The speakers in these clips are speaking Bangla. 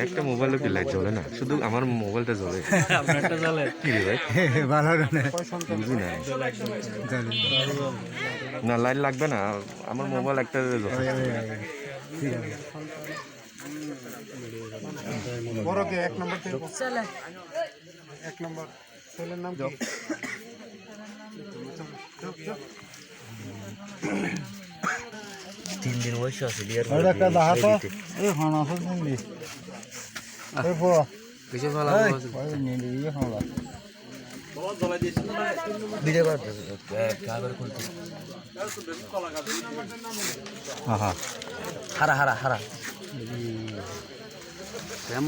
একটা মোবাইলও কি লাইট জ্বলে না, শুধু আমার মোবাইলটা জ্বলে। আপনারটা জ্বলে কি রে ভাই, ভালো বুঝি না। না লাইট লাগবে না, আমার মোবাইল একটা বড় কে এক নম্বর থেকে চলে এক নম্বর ছেলের নাম কি? 3 দিন বয়স আছে বিয়ার একটা দাহাতা এই খানা হচ্ছে এই পো কিছু ভালো আছে ওই নিলি এই খানা ভিডিও করতে ক্যামেরা করতে হ্যাঁ হারা হারা হারা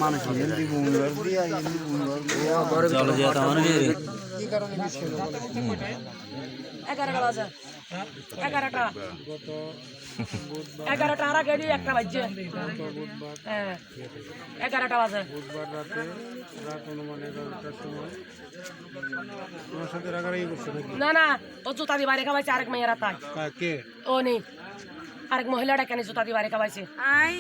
মানুষ হিন্দি বুঙ্গার দিয়া হিন্দি বুঙ্গার চলো যে আমার কি কারণে মিশে 11টা বাজে 11টা 11টা আর আগে একটা বাজছে হ্যাঁ 11টা বাজে বুধবার রাত অনুমান 11টার সময় তোমার সাথে রাগারাগি করছে নাকি? না না ও জুতা দিয়ে বাইরে খাওয়াইছে আরেক মেয়েরা তাই কে ও নেই আরেক মহিলাটা কেন জুতা দিয়ে বাইরে খাওয়াইছে আই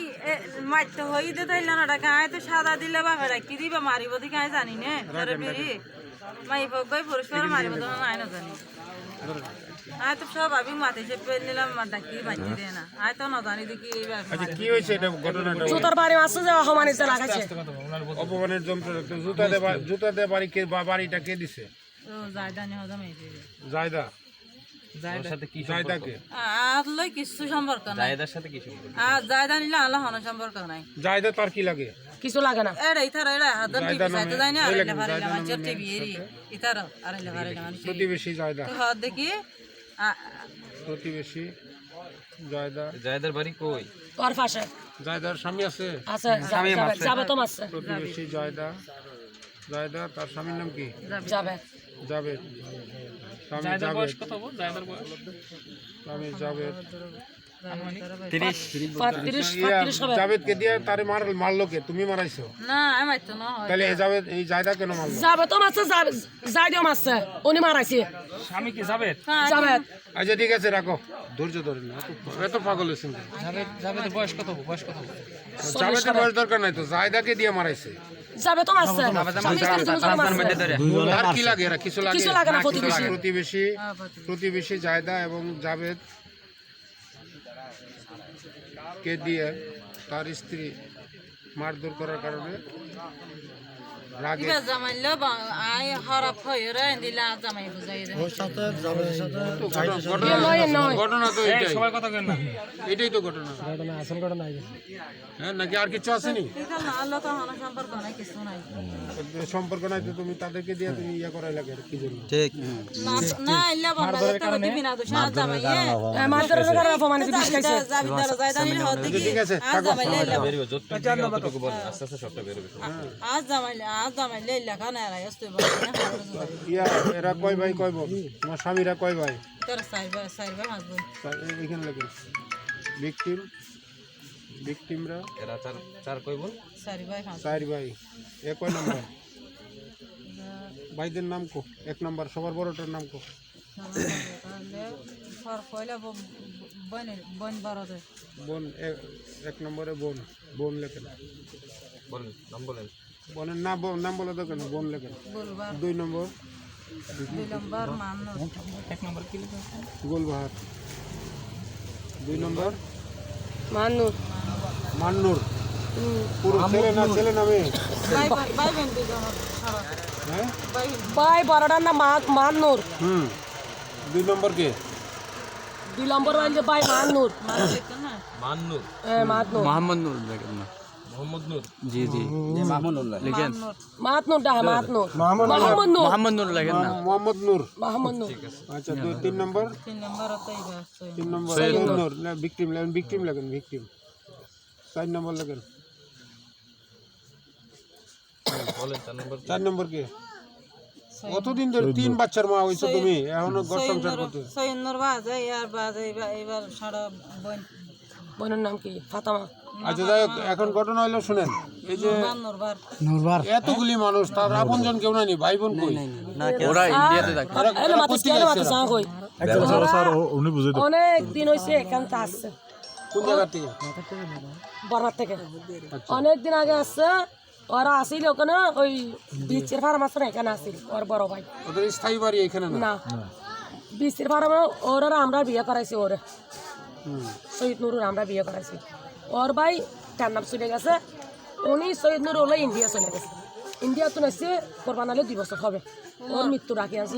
মারতে হই দে তাইল না টাকা আই তো সাদা দিলে বাবা রাখি দিবা মারিব দিকে আই জানি নে তোরে বিরি মাই বগই পুরস্কার মারিব তো আই না জানি আই তো সব আমি মাতে যে পেল নিলাম ডাকি বাজি দে না আই তো না জানি দেখি এইবার আচ্ছা কি হয়েছে এটা ঘটনাটা? জুতার বাড়ি মাসে যে অহমানিতে লাগাইছে অপমানের যন্ত্র জুতা দে বাড়ি কে বাড়িটা কে দিছে? তো জায়দানি হদা মেই জায়দা জায়দা কে? আর লই কিছু সম্পর্ক নাই জায়দার সাথে কি সম্পর্ক আর জায়দা নিলে আল্লাহ হন সম্পর্ক নাই জায়দা তার কি লাগে? কিছু লাগে না এড়া ইতার এড়া হাদার টিভি সাইতে যাই না আরে ভারিলা মাঝে টিভি এরি ইতার আরে ভারিলা মানুষ প্রতিবেশী জায়দা তো হাত দেখি প্রতিবেশী জায়দা জায়দার বাড়ি কই ওর পাশে জায়দার স্বামী আছে? আছে যাবে তো মাসে প্রতিবেশী জায়দা তার স্বামীর নাম কি? যাবে জাবেদ স্বামী জাবেদ স্বামী জাবেদ 35 হবে জাবেদকে দিয়ে তারে মারলো কে? তুমি মারাইছো? না আমি মারতো না হয় তাহলে এই জায়দা কেন মারলো? যাবে তো মাসে যাই দিও মাসে উনি মারাইছে স্বামী কি যাবে যাবে আচ্ছা ঠিক আছে রাখো, ধৈর্য ধরে না, এত পাগল হয়েছেন। জাবেদের বয়স কত জাবেদের বয়স দরকার নাই তো, জায়দাকে দিয়ে মারাইছে। যাবে তো মাসে আর কি লাগে? এরা কিছু লাগে? কিছু লাগে না, প্রতিবেশী। প্রতিবেশী জায়দা এবং জাবেদ কে দিয়ে তার স্ত্রী মারধর করার কারণে রাগে কিবা জামাইলো আই খারাপ হয়ে রে দিলা জামাই বুঝাই রে ঘটনা তো এটাই। সবাই কথা কেন না, এটাই তো ঘটনা। আসল ঘটনা হ্যাঁ নাকি আর কিছু আসেনি? এটা না আল্লাহ তো হন সম্পর্ক নাই কিছু নাই সম্পর্ক নাই তো তুমি তাদেরকে দিয়ে তুমি ইয়া করাই লাগে কি জন্য? ঠিক না না ইল্লা বন্ধ তো দিবি না তো সারা জামাই মারধরের কারণে অপমানিত বিষ খাইছে যাবি দর জায়দানি হদ দেখি ঠিক আছে আজ জামাই লাইলা আস্তে আস্তে সবটা বের হবে আজ জামাই লাইলা খানা রাই আসতে বল ইয়া এরা কয় ভাই কয় বোন? তোমার স্বামীরা কয় ভাই? তোর সাইবা হাসবেন এখানে লাগে ভিকটিমরা এরা চার কই বল সাইবাই হাস চার ভাই। এ কয় নাম্বার ভাইদের নাম কো? এক নাম্বার সবার বড়টার নাম কো? ফর কইলা বন বড়তে বোন এক নম্বরে বোন লেখেন। বলেন নাম বলেন বোনের নাম বলে তো কেন? বোন লেখেন। গোলবার 2 নম্বর মান্ন গোলবাহার। 2 নম্বর মান্নুর পুরো ছেলে না মেয়ে? বাই বেন দুজন সারা হ্যাঁ ভাই বড়টার নাম মান্নুর 2 নম্বর কে? 2 নম্বর হইছে ভাই মান্নুর মান্নুর মান্নুর মোহাম্মদ নূর জি জি লিখেন মান্নুর মান্নুর মোহাম্মদ নূর লেখেন না মোহাম্মদ নূর। মোহাম্মদ নূর আচ্ছা 3 নম্বর 3 নম্বর তাই বা 3 নম্বর নূর না ভিকটিম লেখেন ভিকটিম। 4 নম্বর লেখেন। বলেন 4 নম্বর কে? কতদিন ধরে 3 বাচ্চার মা হইছো তুমি, এখনো ঘর সংসার করতে? সৈন্যর বাজে ইয়ার বাজে এবার সারা বন বোনের নাম কি? ফাতেমা। আচ্ছা যাই হোক, এখন ঘটনা হলো শুনেন। এই যে নূরবার এতগুলি মানুষ, তার আপনজন কেউ নাই, ভাই বোন কই? ওরা ইন্ডিয়াতে থাকে এলো মাতিস কেন মাতিস কই? অনেক দিন হইছে এখান তা আসছে কোন জায়গা থেকে? বর্মার থেকে অনেকদিন আগে আসছে। ওরা আসিল ওখানে ওই বিচের ফার্ম আছে না, এখানে আসিল ওর বড় ভাই। ওদের স্থায়ী বাড়ি এখানে না? না, বিচের ফার্মে ওরা আমরা বিয়ে করাইছি। ওরে শহীদ নুরুর আমরা বিয়ে করাইছি। ওর ভাই তার নাম চলে গেছে। উনি শহীদ নুর হলো ইন্ডিয়া চলে গেছে। ইন্ডিয়া তো এসে কোরবান আলী 2 বছর হবে। ওর মৃত্যু রাখি আছে।